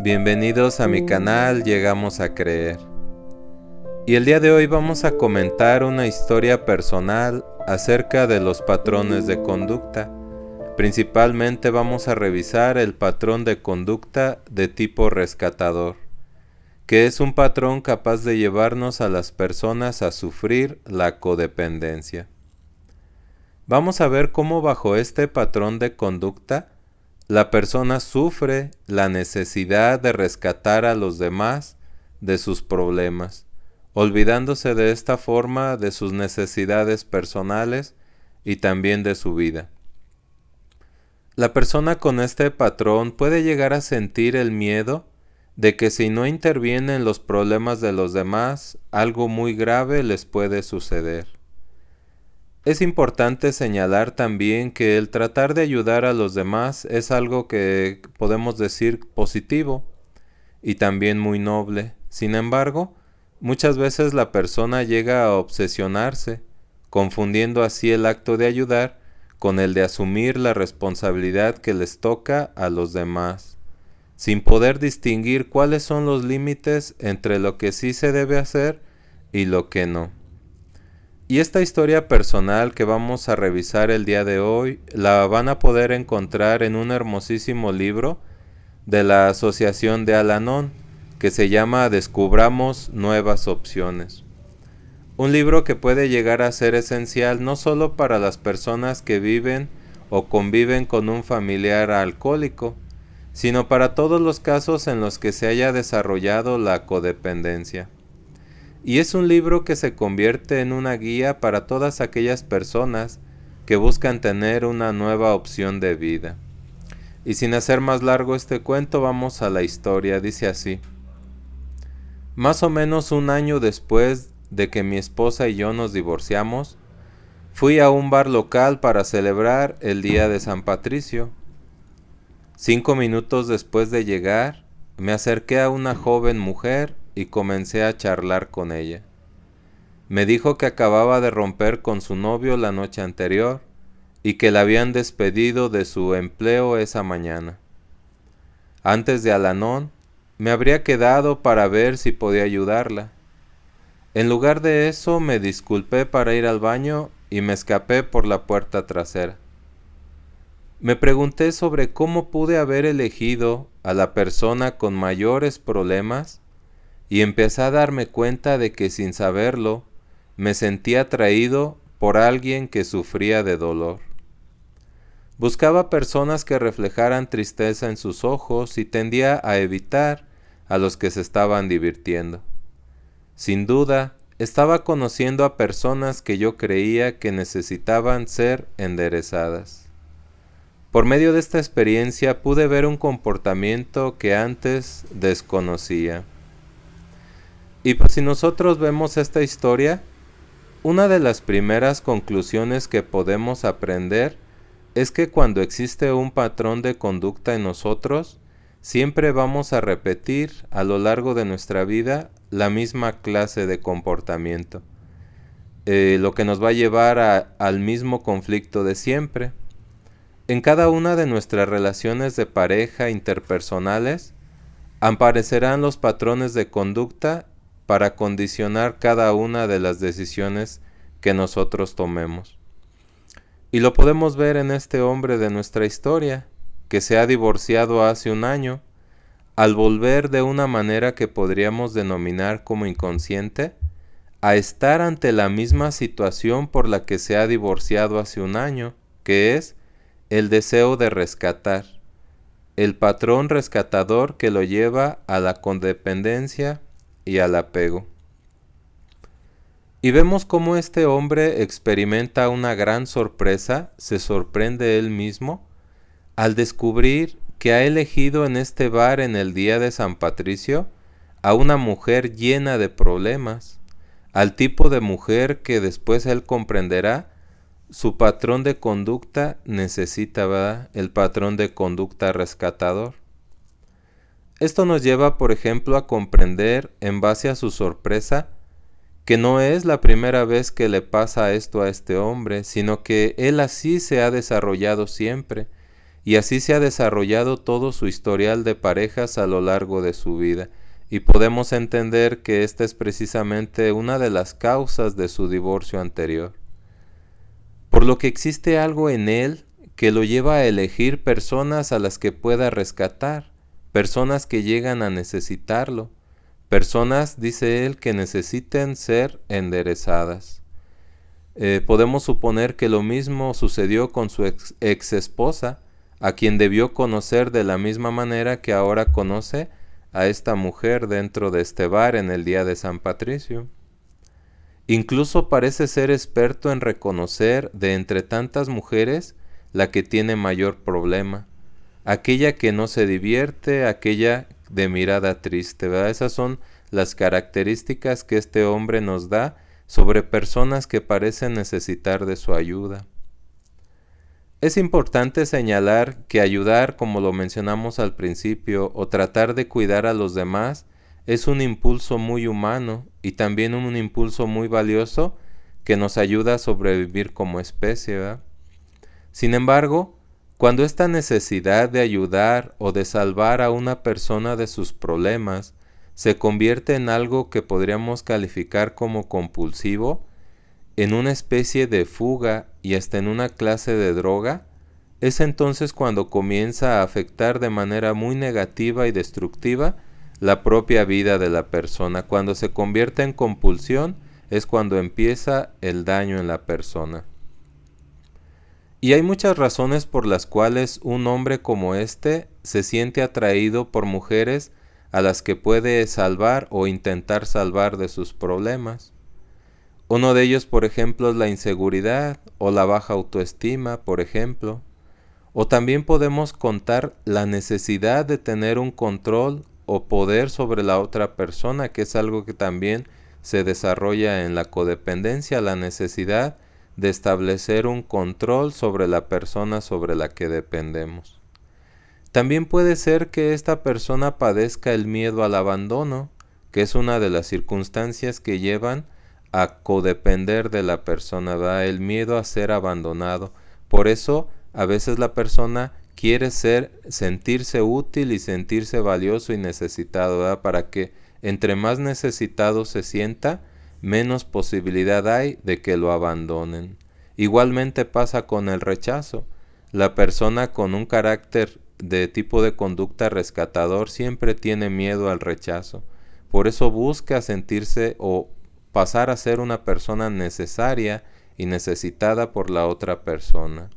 Bienvenidos a mi canal Llegamos a Creer. Y el día de hoy vamos a comentar una historia personal acerca de los patrones de conducta. Principalmente vamos a revisar el patrón de conducta de tipo rescatador, que es un patrón capaz de llevarnos a las personas a sufrir la codependencia. Vamos a ver cómo bajo este patrón de conducta la persona sufre la necesidad de rescatar a los demás de sus problemas, olvidándose de esta forma de sus necesidades personales y también de su vida. La persona con este patrón puede llegar a sentir el miedo de que si no interviene en los problemas de los demás, algo muy grave les puede suceder. Es importante señalar también que el tratar de ayudar a los demás es algo que podemos decir positivo y también muy noble. Sin embargo, muchas veces la persona llega a obsesionarse, confundiendo así el acto de ayudar con el de asumir la responsabilidad que les toca a los demás, sin poder distinguir cuáles son los límites entre lo que sí se debe hacer y lo que no. Y esta historia personal que vamos a revisar el día de hoy la van a poder encontrar en un hermosísimo libro de la Asociación de Al-Anon que se llama Descubramos Nuevas Opciones. Un libro que puede llegar a ser esencial no solo para las personas que viven o conviven con un familiar alcohólico, sino para todos los casos en los que se haya desarrollado la codependencia. Y es un libro que se convierte en una guía para todas aquellas personas que buscan tener una nueva opción de vida. Y sin hacer más largo este cuento, vamos a la historia. Dice así: más o menos un año después de que mi esposa y yo nos divorciamos, fui a un bar local para celebrar el día de San Patricio. 5 minutos después de llegar, me acerqué a una joven mujer y comencé a charlar con ella. Me dijo que acababa de romper con su novio la noche anterior y que la habían despedido de su empleo esa mañana. Antes de Al-Anon, me habría quedado para ver si podía ayudarla. En lugar de eso, me disculpé para ir al baño y me escapé por la puerta trasera. Me pregunté sobre cómo pude haber elegido a la persona con mayores problemas y empecé a darme cuenta de que sin saberlo me sentía atraído por alguien que sufría de dolor. Buscaba personas que reflejaran tristeza en sus ojos y tendía a evitar a los que se estaban divirtiendo. Sin duda, estaba conociendo a personas que yo creía que necesitaban ser enderezadas. Por medio de esta experiencia pude ver un comportamiento que antes desconocía. Y pues si nosotros vemos esta historia, una de las primeras conclusiones que podemos aprender es que cuando existe un patrón de conducta en nosotros, siempre vamos a repetir a lo largo de nuestra vida la misma clase de comportamiento, lo que nos va a llevar al mismo conflicto de siempre. En cada una de nuestras relaciones de pareja interpersonales aparecerán los patrones de conducta para condicionar cada una de las decisiones que nosotros tomemos. Y lo podemos ver en este hombre de nuestra historia, que se ha divorciado hace un año, al volver de una manera que podríamos denominar como inconsciente, a estar ante la misma situación por la que se ha divorciado hace un año, que es el deseo de rescatar, el patrón rescatador que lo lleva a la codependencia y al apego. Y vemos cómo este hombre experimenta una gran sorpresa, se sorprende él mismo, al descubrir que ha elegido en este bar en el día de San Patricio a una mujer llena de problemas, al tipo de mujer que después él comprenderá su patrón de conducta necesita, ¿verdad? El patrón de conducta rescatador. Esto nos lleva, por ejemplo, a comprender, en base a su sorpresa, que no es la primera vez que le pasa esto a este hombre, sino que él así se ha desarrollado siempre, y así se ha desarrollado todo su historial de parejas a lo largo de su vida, y podemos entender que esta es precisamente una de las causas de su divorcio anterior. Por lo que existe algo en él que lo lleva a elegir personas a las que pueda rescatar, personas que llegan a necesitarlo, personas, dice él, que necesiten ser enderezadas. Podemos suponer que lo mismo sucedió con su ex esposa, a quien debió conocer de la misma manera que ahora conoce a esta mujer dentro de este bar en el día de San Patricio. Incluso parece ser experto en reconocer de entre tantas mujeres la que tiene mayor problema, aquella que no se divierte, aquella de mirada triste, ¿verdad? Esas son las características que este hombre nos da sobre personas que parecen necesitar de su ayuda. Es importante señalar que ayudar, como lo mencionamos al principio, o tratar de cuidar a los demás, es un impulso muy humano y también un impulso muy valioso que nos ayuda a sobrevivir como especie, ¿verdad? Sin embargo, cuando esta necesidad de ayudar o de salvar a una persona de sus problemas se convierte en algo que podríamos calificar como compulsivo, en una especie de fuga y hasta en una clase de droga, es entonces cuando comienza a afectar de manera muy negativa y destructiva la propia vida de la persona. Cuando se convierte en compulsión es cuando empieza el daño en la persona. Y hay muchas razones por las cuales un hombre como este se siente atraído por mujeres a las que puede salvar o intentar salvar de sus problemas. Uno de ellos, por ejemplo, es la inseguridad o la baja autoestima, por ejemplo. O también podemos contar la necesidad de tener un control o poder sobre la otra persona, que es algo que también se desarrolla en la codependencia, la necesidad de establecer un control sobre la persona sobre la que dependemos. También puede ser que esta persona padezca el miedo al abandono, que es una de las circunstancias que llevan a codepender de la persona, ¿verdad? El miedo a ser abandonado. Por eso a veces la persona quiere sentirse útil y sentirse valioso y necesitado, ¿verdad? Para que entre más necesitado se sienta, menos posibilidad hay de que lo abandonen. Igualmente pasa con el rechazo. La persona con un carácter de tipo de conducta rescatador siempre tiene miedo al rechazo. Por eso busca sentirse o pasar a ser una persona necesaria y necesitada por la otra persona.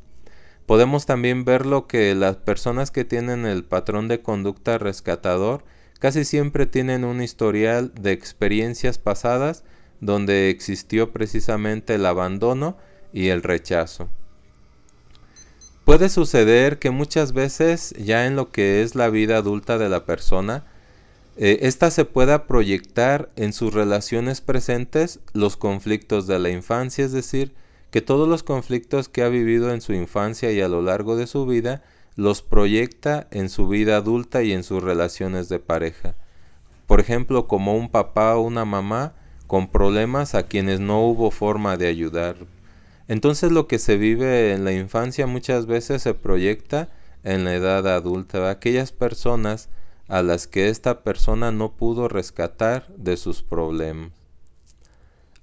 Podemos también verlo que las personas que tienen el patrón de conducta rescatador casi siempre tienen un historial de experiencias pasadas donde existió precisamente el abandono y el rechazo. Puede suceder que muchas veces ya en lo que es la vida adulta de la persona, esta se pueda proyectar en sus relaciones presentes los conflictos de la infancia, es decir, que todos los conflictos que ha vivido en su infancia y a lo largo de su vida los proyecta en su vida adulta y en sus relaciones de pareja. Por ejemplo, como un papá o una mamá con problemas a quienes no hubo forma de ayudar. Entonces lo que se vive en la infancia muchas veces se proyecta en la edad adulta. Aquellas personas a las que esta persona no pudo rescatar de sus problemas.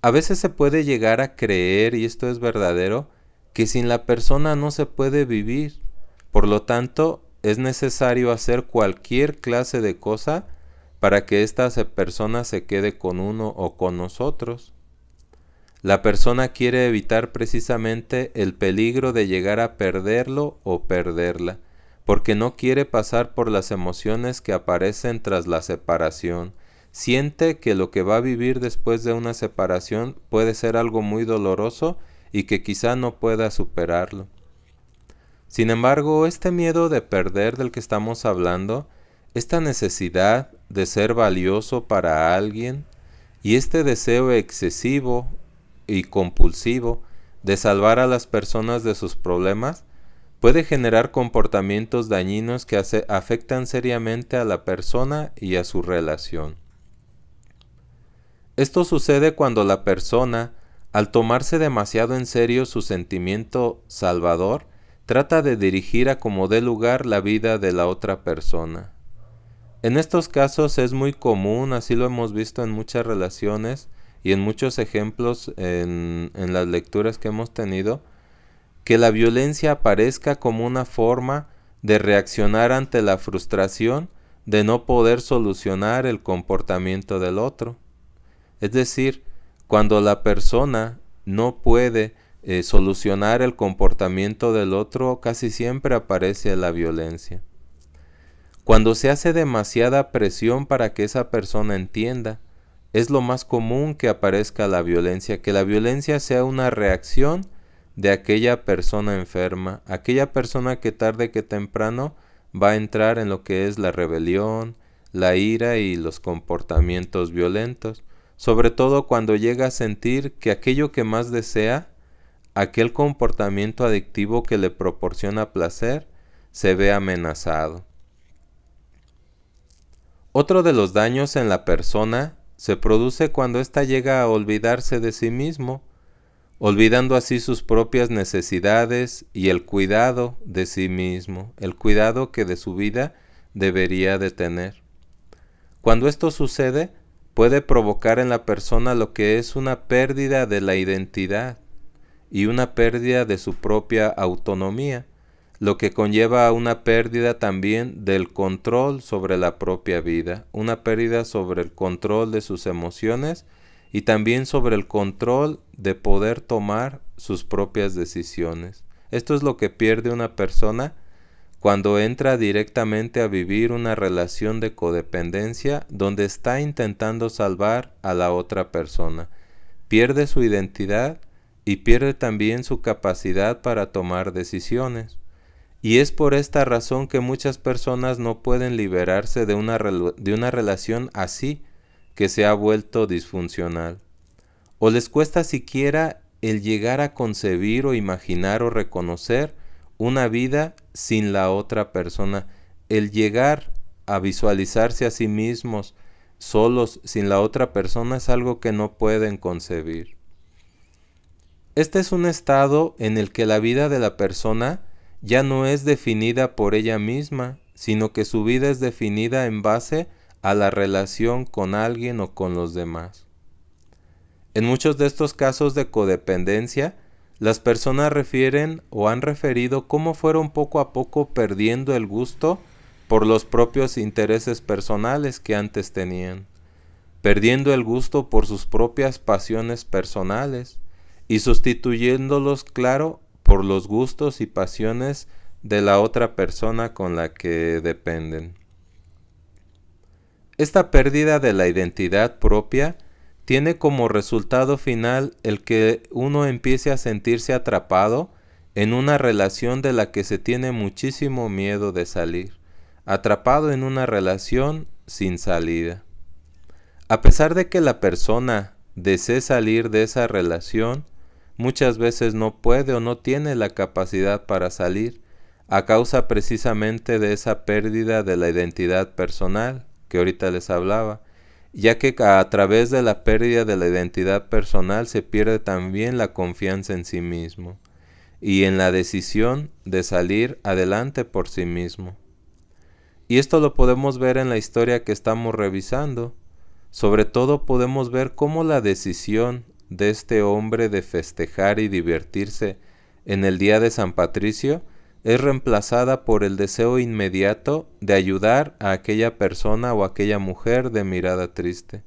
A veces se puede llegar a creer, y esto es verdadero, que sin la persona no se puede vivir. Por lo tanto, es necesario hacer cualquier clase de cosa para que esta persona se quede con uno o con nosotros. La persona quiere evitar precisamente el peligro de llegar a perderlo o perderla, porque no quiere pasar por las emociones que aparecen tras la separación. Siente que lo que va a vivir después de una separación puede ser algo muy doloroso y que quizá no pueda superarlo. Sin embargo, este miedo de perder del que estamos hablando, esta necesidad de ser valioso para alguien y este deseo excesivo y compulsivo de salvar a las personas de sus problemas, puede generar comportamientos dañinos que afectan seriamente a la persona y a su relación. Esto sucede cuando la persona, al tomarse demasiado en serio su sentimiento salvador, trata de dirigir a como dé lugar la vida de la otra persona. En estos casos es muy común, así lo hemos visto en muchas relaciones y en muchos ejemplos en las lecturas que hemos tenido, que la violencia aparezca como una forma de reaccionar ante la frustración de no poder solucionar el comportamiento del otro. Es decir, cuando la persona no puede solucionar el comportamiento del otro, casi siempre aparece la violencia. Cuando se hace demasiada presión para que esa persona entienda, es lo más común que aparezca la violencia, que la violencia sea una reacción de aquella persona enferma, aquella persona que tarde que temprano va a entrar en lo que es la rebelión, la ira y los comportamientos violentos, sobre todo cuando llega a sentir que aquello que más desea, aquel comportamiento adictivo que le proporciona placer, se ve amenazado. Otro de los daños en la persona se produce cuando ésta llega a olvidarse de sí mismo, olvidando así sus propias necesidades y el cuidado de sí mismo, el cuidado que de su vida debería de tener. Cuando esto sucede, puede provocar en la persona lo que es una pérdida de la identidad y una pérdida de su propia autonomía, lo que conlleva a una pérdida también del control sobre la propia vida, una pérdida sobre el control de sus emociones y también sobre el control de poder tomar sus propias decisiones. Esto es lo que pierde una persona cuando entra directamente a vivir una relación de codependencia donde está intentando salvar a la otra persona. Pierde su identidad y pierde también su capacidad para tomar decisiones. Y es por esta razón que muchas personas no pueden liberarse de una relación así, que se ha vuelto disfuncional. O les cuesta siquiera el llegar a concebir o imaginar o reconocer una vida sin la otra persona, el llegar a visualizarse a sí mismos solos sin la otra persona es algo que no pueden concebir. Este es un estado en el que la vida de la persona ya no es definida por ella misma, sino que su vida es definida en base a la relación con alguien o con los demás. En muchos de estos casos de codependencia, las personas refieren o han referido cómo fueron poco a poco perdiendo el gusto por los propios intereses personales que antes tenían, perdiendo el gusto por sus propias pasiones personales y sustituyéndolos, claro, por los gustos y pasiones de la otra persona con la que dependen. Esta pérdida de la identidad propia tiene como resultado final el que uno empiece a sentirse atrapado en una relación de la que se tiene muchísimo miedo de salir, atrapado en una relación sin salida. A pesar de que la persona desee salir de esa relación, muchas veces no puede o no tiene la capacidad para salir a causa precisamente de esa pérdida de la identidad personal que ahorita les hablaba, ya que a través de la pérdida de la identidad personal se pierde también la confianza en sí mismo y en la decisión de salir adelante por sí mismo. Y esto lo podemos ver en la historia que estamos revisando. Sobre todo podemos ver cómo la decisión de este hombre de festejar y divertirse en el día de San Patricio es reemplazada por el deseo inmediato de ayudar a aquella persona o aquella mujer de mirada triste.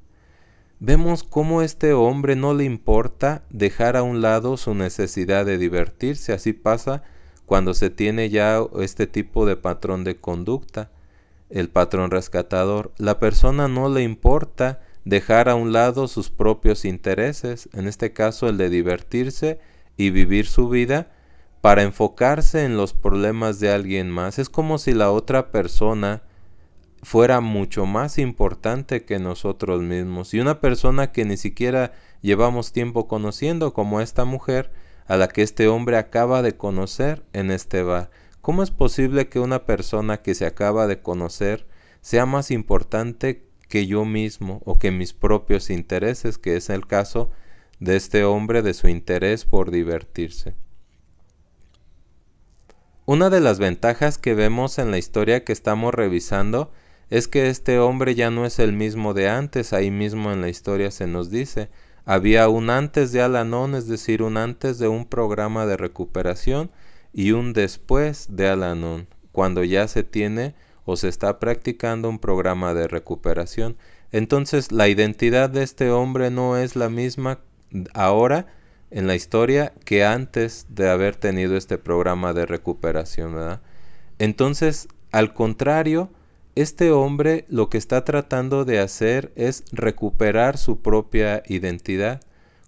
Vemos cómo este hombre no le importa dejar a un lado su necesidad de divertirse. Así pasa cuando se tiene ya este tipo de patrón de conducta, el patrón rescatador. La persona no le importa dejar a un lado sus propios intereses, en este caso el de divertirse y vivir su vida, para enfocarse en los problemas de alguien más. Es como si la otra persona fuera mucho más importante que nosotros mismos. Y una persona que ni siquiera llevamos tiempo conociendo, como esta mujer a la que este hombre acaba de conocer en este bar. ¿Cómo es posible que una persona que se acaba de conocer sea más importante que yo mismo o que mis propios intereses, que es el caso de este hombre, de su interés por divertirse? Una de las ventajas que vemos en la historia que estamos revisando es que este hombre ya no es el mismo de antes. Ahí mismo en la historia se nos dice, había un antes de Al-Anon, es decir, un antes de un programa de recuperación y un después de Al-Anon, cuando ya se tiene o se está practicando un programa de recuperación. Entonces la identidad de este hombre no es la misma ahora en la historia que antes de haber tenido este programa de recuperación, ¿verdad? Entonces, al contrario, este hombre lo que está tratando de hacer es recuperar su propia identidad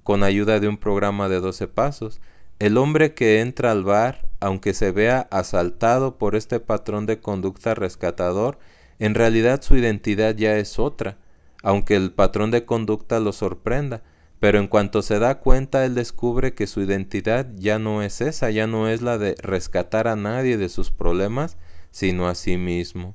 con ayuda de un programa de 12 pasos. El hombre que entra al bar, aunque se vea asaltado por este patrón de conducta rescatador, en realidad su identidad ya es otra, aunque el patrón de conducta lo sorprenda. Pero en cuanto se da cuenta, él descubre que su identidad ya no es esa, ya no es la de rescatar a nadie de sus problemas, sino a sí mismo.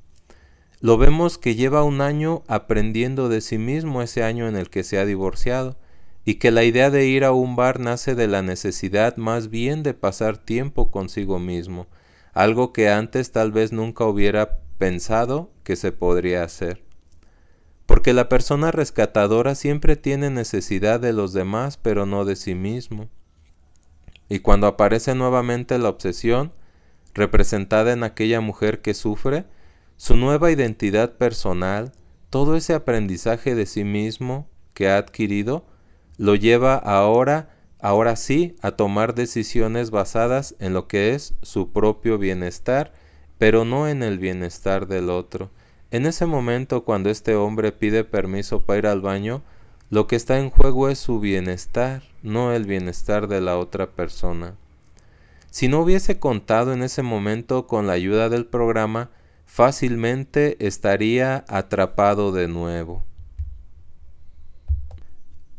Lo vemos que lleva un año aprendiendo de sí mismo, ese año en el que se ha divorciado, y que la idea de ir a un bar nace de la necesidad más bien de pasar tiempo consigo mismo, algo que antes tal vez nunca hubiera pensado que se podría hacer. Porque la persona rescatadora siempre tiene necesidad de los demás, pero no de sí mismo. Y cuando aparece nuevamente la obsesión, representada en aquella mujer que sufre, su nueva identidad personal, todo ese aprendizaje de sí mismo que ha adquirido, lo lleva ahora sí, a tomar decisiones basadas en lo que es su propio bienestar, pero no en el bienestar del otro. En ese momento, cuando este hombre pide permiso para ir al baño, lo que está en juego es su bienestar, no el bienestar de la otra persona. Si no hubiese contado en ese momento con la ayuda del programa, fácilmente estaría atrapado de nuevo.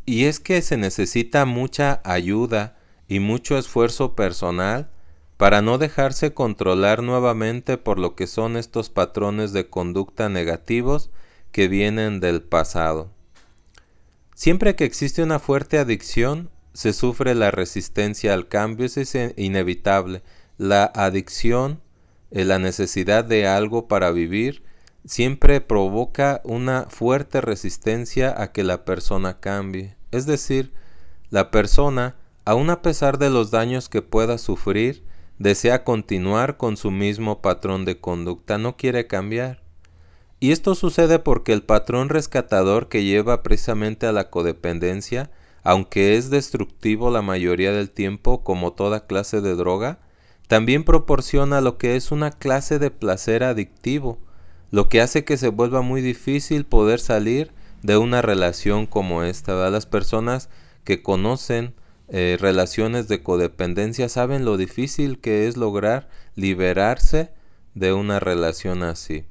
Y es que se necesita mucha ayuda y mucho esfuerzo personal para no dejarse controlar nuevamente por lo que son estos patrones de conducta negativos que vienen del pasado. Siempre que existe una fuerte adicción, se sufre la resistencia al cambio, es inevitable. La adicción, la necesidad de algo para vivir, siempre provoca una fuerte resistencia a que la persona cambie. Es decir, la persona, aun a pesar de los daños que pueda sufrir, desea continuar con su mismo patrón de conducta, no quiere cambiar. Y esto sucede porque el patrón rescatador que lleva precisamente a la codependencia, aunque es destructivo la mayoría del tiempo como toda clase de droga, también proporciona lo que es una clase de placer adictivo, lo que hace que se vuelva muy difícil poder salir de una relación como esta, ¿verdad? Las personas que conocen relaciones de codependencia saben lo difícil que es lograr liberarse de una relación así.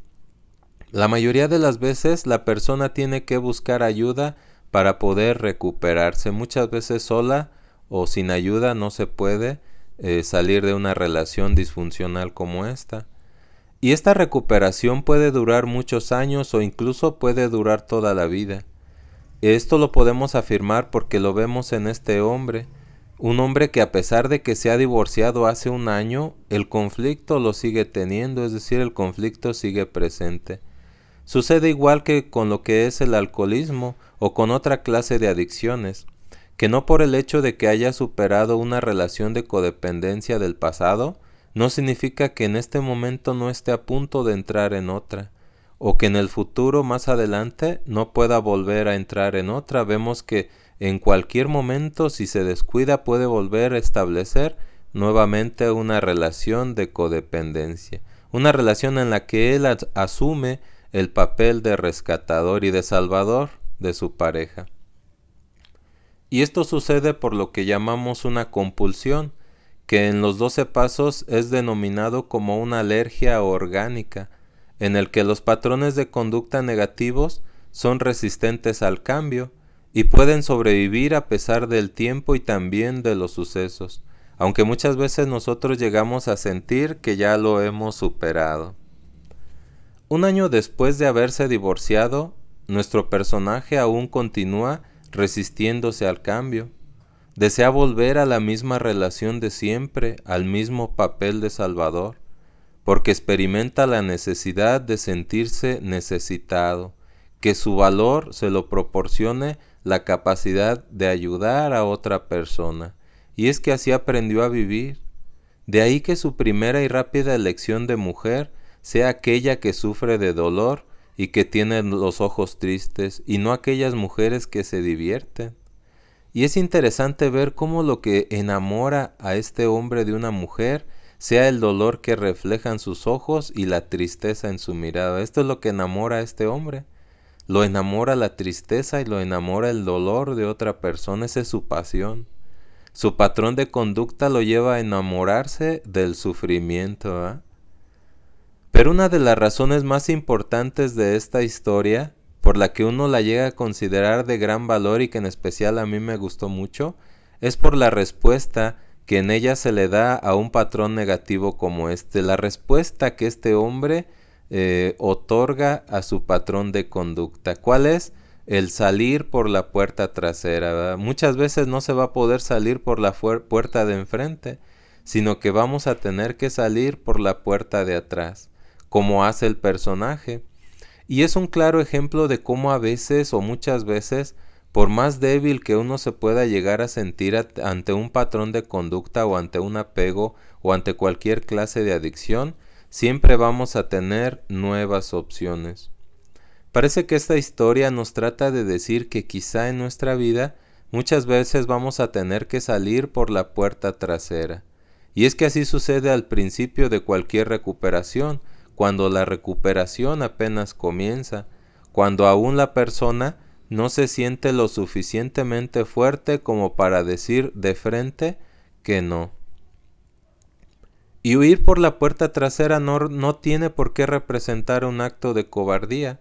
La mayoría de las veces la persona tiene que buscar ayuda para poder recuperarse. Muchas veces sola o sin ayuda no se puede salir de una relación disfuncional como esta. Y esta recuperación puede durar muchos años o incluso puede durar toda la vida. Esto lo podemos afirmar porque lo vemos en este hombre, un hombre que a pesar de que se ha divorciado hace un año, el conflicto lo sigue teniendo, es decir, el conflicto sigue presente. Sucede igual que con lo que es el alcoholismo o con otra clase de adicciones, que no por el hecho de que haya superado una relación de codependencia del pasado, no significa que en este momento no esté a punto de entrar en otra, o que en el futuro más adelante no pueda volver a entrar en otra. Vemos que en cualquier momento, si se descuida, puede volver a establecer nuevamente una relación de codependencia, una relación en la que él asume el papel de rescatador y de salvador de su pareja. Y esto sucede por lo que llamamos una compulsión, que en los 12 pasos es denominado como una alergia orgánica, en el que los patrones de conducta negativos son resistentes al cambio y pueden sobrevivir a pesar del tiempo y también de los sucesos, aunque muchas veces nosotros llegamos a sentir que ya lo hemos superado. Un año después de haberse divorciado, nuestro personaje aún continúa resistiéndose al cambio. Desea volver a la misma relación de siempre, al mismo papel de salvador. porque experimenta la necesidad de sentirse necesitado, que su valor se lo proporcione la capacidad de ayudar a otra persona. Y es que así aprendió a vivir. De ahí que su primera y rápida elección de mujer sea aquella que sufre de dolor y que tiene los ojos tristes, y no aquellas mujeres que se divierten. Y es interesante ver cómo lo que enamora a este hombre de una mujer sea el dolor que reflejan sus ojos y la tristeza en su mirada. Esto es lo que enamora a este hombre. Lo enamora la tristeza y lo enamora el dolor de otra persona. Esa es su pasión. Su patrón de conducta lo lleva a enamorarse del sufrimiento, ¿eh? Pero una de las razones más importantes de esta historia, por la que uno la llega a considerar de gran valor y que en especial a mí me gustó mucho, es por la respuesta que en ella se le da a un patrón negativo como este. La respuesta que este hombre otorga a su patrón de conducta. ¿Cuál es? El salir por la puerta trasera, ¿verdad? Muchas veces no se va a poder salir por la puerta de enfrente, sino que vamos a tener que salir por la puerta de atrás, como hace el personaje. Y es un claro ejemplo de cómo a veces o muchas veces, por más débil que uno se pueda llegar a sentir ante un patrón de conducta o ante un apego o ante cualquier clase de adicción, siempre vamos a tener nuevas opciones. Parece que esta historia nos trata de decir que quizá en nuestra vida muchas veces vamos a tener que salir por la puerta trasera. Y es que así sucede al principio de cualquier recuperación, cuando la recuperación apenas comienza, cuando aún la persona no se siente lo suficientemente fuerte como para decir de frente que no. Y huir por la puerta trasera no tiene por qué representar un acto de cobardía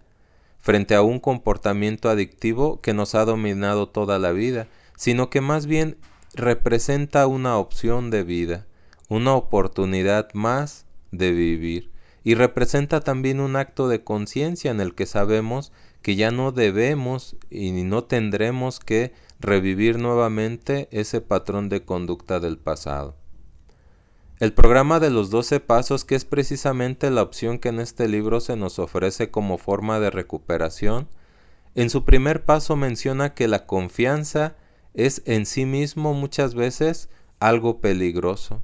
frente a un comportamiento adictivo que nos ha dominado toda la vida, sino que más bien representa una opción de vida, una oportunidad más de vivir, y representa también un acto de conciencia en el que sabemos que ya no debemos y no tendremos que revivir nuevamente ese patrón de conducta del pasado. El programa de los 12 pasos, que es precisamente la opción que en este libro se nos ofrece como forma de recuperación, en su primer paso menciona que la confianza es en sí mismo muchas veces algo peligroso.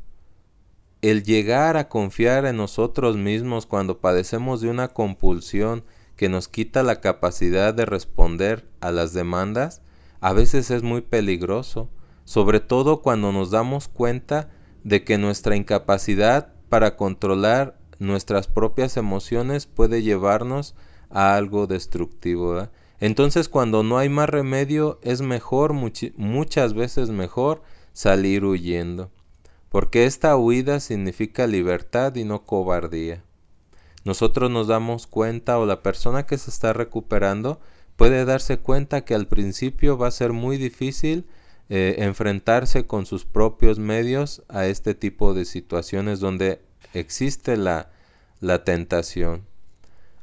El llegar a confiar en nosotros mismos cuando padecemos de una compulsión que nos quita la capacidad de responder a las demandas, a veces es muy peligroso, sobre todo cuando nos damos cuenta de que nuestra incapacidad para controlar nuestras propias emociones puede llevarnos a algo destructivo, ¿verdad? Entonces, cuando no hay más remedio, es mejor, muchas veces mejor, salir huyendo, porque esta huida significa libertad y no cobardía. Nosotros nos damos cuenta, o la persona que se está recuperando puede darse cuenta que al principio va a ser muy difícil enfrentarse con sus propios medios a este tipo de situaciones donde existe la tentación.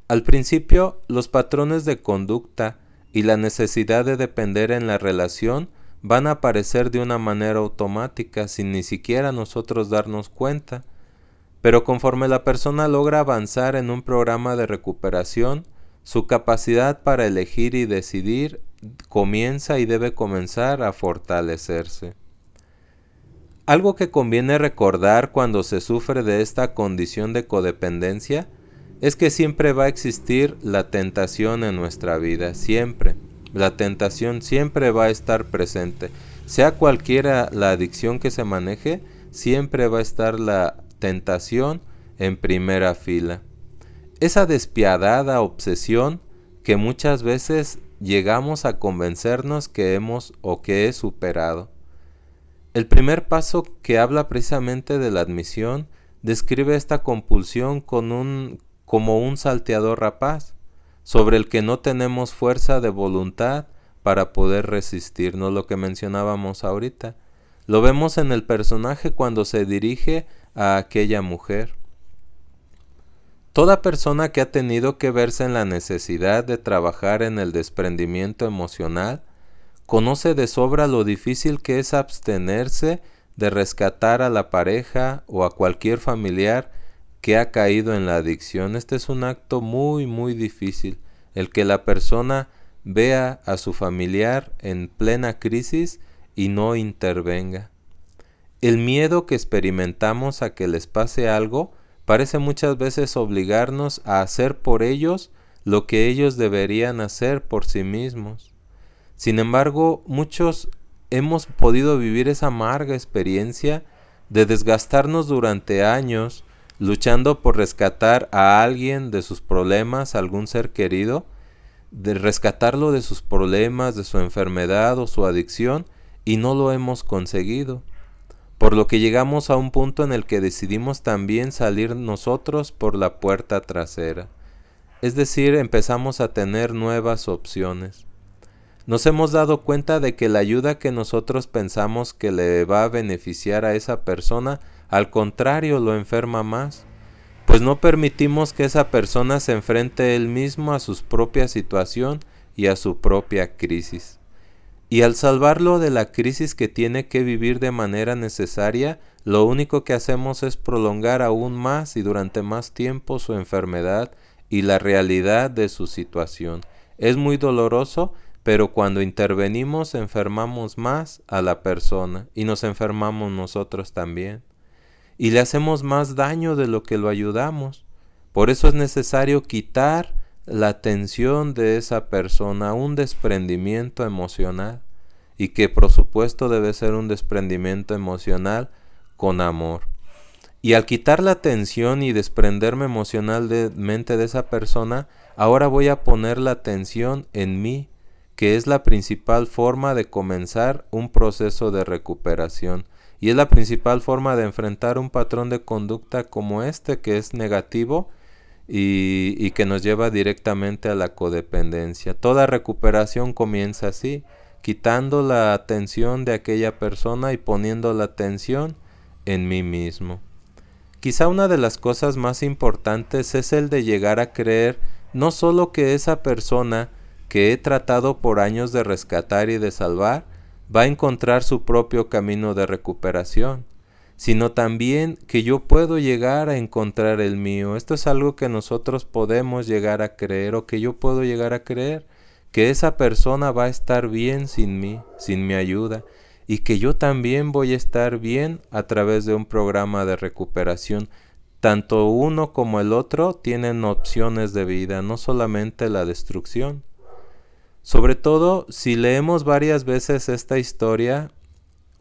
Al principio, los patrones de conducta y la necesidad de depender en la relación van a aparecer de una manera automática sin ni siquiera nosotros darnos cuenta, pero conforme la persona logra avanzar en un programa de recuperación, su capacidad para elegir y decidir comienza y debe comenzar a fortalecerse. Algo que conviene recordar cuando se sufre de esta condición de codependencia es que siempre va a existir la tentación en nuestra vida, siempre. La tentación siempre va a estar presente. Sea cualquiera la adicción que se maneje, siempre va a estar la tentación en primera fila. Esa despiadada obsesión que muchas veces llegamos a convencernos que hemos o que he superado. El primer paso, que habla precisamente de la admisión, describe esta compulsión como un salteador rapaz, sobre el que no tenemos fuerza de voluntad para poder resistirnos, lo que mencionábamos ahorita. Lo vemos en el personaje cuando se dirige a aquella mujer. Toda persona que ha tenido que verse en la necesidad de trabajar en el desprendimiento emocional conoce de sobra lo difícil que es abstenerse de rescatar a la pareja o a cualquier familiar que ha caído en la adicción. Este es un acto muy, muy difícil, el que la persona vea a su familiar en plena crisis y no intervenga. El miedo que experimentamos a que les pase algo parece muchas veces obligarnos a hacer por ellos lo que ellos deberían hacer por sí mismos. Sin embargo, muchos hemos podido vivir esa amarga experiencia de desgastarnos durante años luchando por rescatar a alguien de sus problemas, a algún ser querido, de rescatarlo de sus problemas, de su enfermedad o su adicción, y no lo hemos conseguido. Por lo que llegamos a un punto en el que decidimos también salir nosotros por la puerta trasera. Es decir, empezamos a tener nuevas opciones. Nos hemos dado cuenta de que la ayuda que nosotros pensamos que le va a beneficiar a esa persona, al contrario, lo enferma más, pues no permitimos que esa persona se enfrente él mismo a su propia situación y a su propia crisis. Y al salvarlo de la crisis que tiene que vivir de manera necesaria, lo único que hacemos es prolongar aún más y durante más tiempo su enfermedad y la realidad de su situación. Es muy doloroso, pero cuando intervenimos enfermamos más a la persona y nos enfermamos nosotros también. Y le hacemos más daño de lo que lo ayudamos. Por eso es necesario quitar la atención de esa persona, un desprendimiento emocional, y que por supuesto debe ser un desprendimiento emocional con amor. Y al quitar la atención y desprenderme emocionalmente de esa persona, ahora voy a poner la atención en mí, que es la principal forma de comenzar un proceso de recuperación. Y es la principal forma de enfrentar un patrón de conducta como este, que es negativo y que nos lleva directamente a la codependencia. Toda recuperación comienza así, quitando la atención de aquella persona y poniendo la atención en mí mismo. Quizá una de las cosas más importantes es el de llegar a creer no solo que esa persona que he tratado por años de rescatar y de salvar va a encontrar su propio camino de recuperación, sino también que yo puedo llegar a encontrar el mío. Esto es algo que nosotros podemos llegar a creer, o que yo puedo llegar a creer, que esa persona va a estar bien sin mí, sin mi ayuda, y que yo también voy a estar bien a través de un programa de recuperación. Tanto uno como el otro tienen opciones de vida, no solamente la destrucción. Sobre todo, si leemos varias veces esta historia,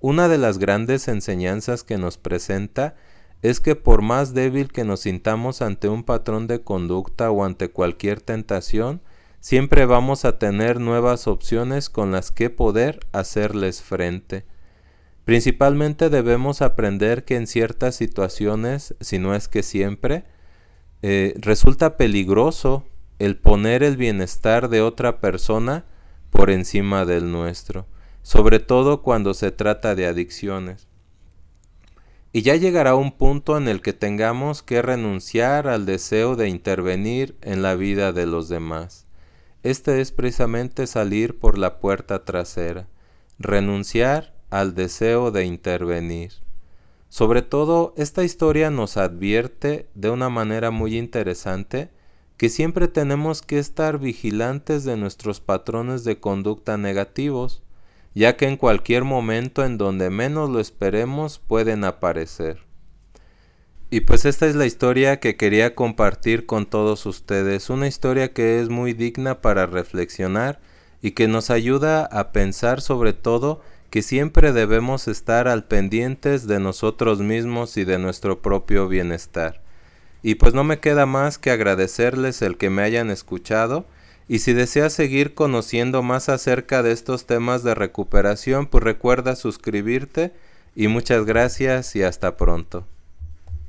una de las grandes enseñanzas que nos presenta es que por más débil que nos sintamos ante un patrón de conducta o ante cualquier tentación, siempre vamos a tener nuevas opciones con las que poder hacerles frente. Principalmente debemos aprender que en ciertas situaciones, si no es que siempre, resulta peligroso el poner el bienestar de otra persona por encima del nuestro, sobre todo cuando se trata de adicciones. Y ya llegará un punto en el que tengamos que renunciar al deseo de intervenir en la vida de los demás. Este es precisamente salir por la puerta trasera, renunciar al deseo de intervenir. Sobre todo, esta historia nos advierte de una manera muy interesante que siempre tenemos que estar vigilantes de nuestros patrones de conducta negativos, ya que en cualquier momento en donde menos lo esperemos pueden aparecer. Y pues esta es la historia que quería compartir con todos ustedes, una historia que es muy digna para reflexionar y que nos ayuda a pensar sobre todo que siempre debemos estar al pendientes de nosotros mismos y de nuestro propio bienestar. Y pues no me queda más que agradecerles el que me hayan escuchado, y si deseas seguir conociendo más acerca de estos temas de recuperación, pues recuerda suscribirte, y muchas gracias y hasta pronto.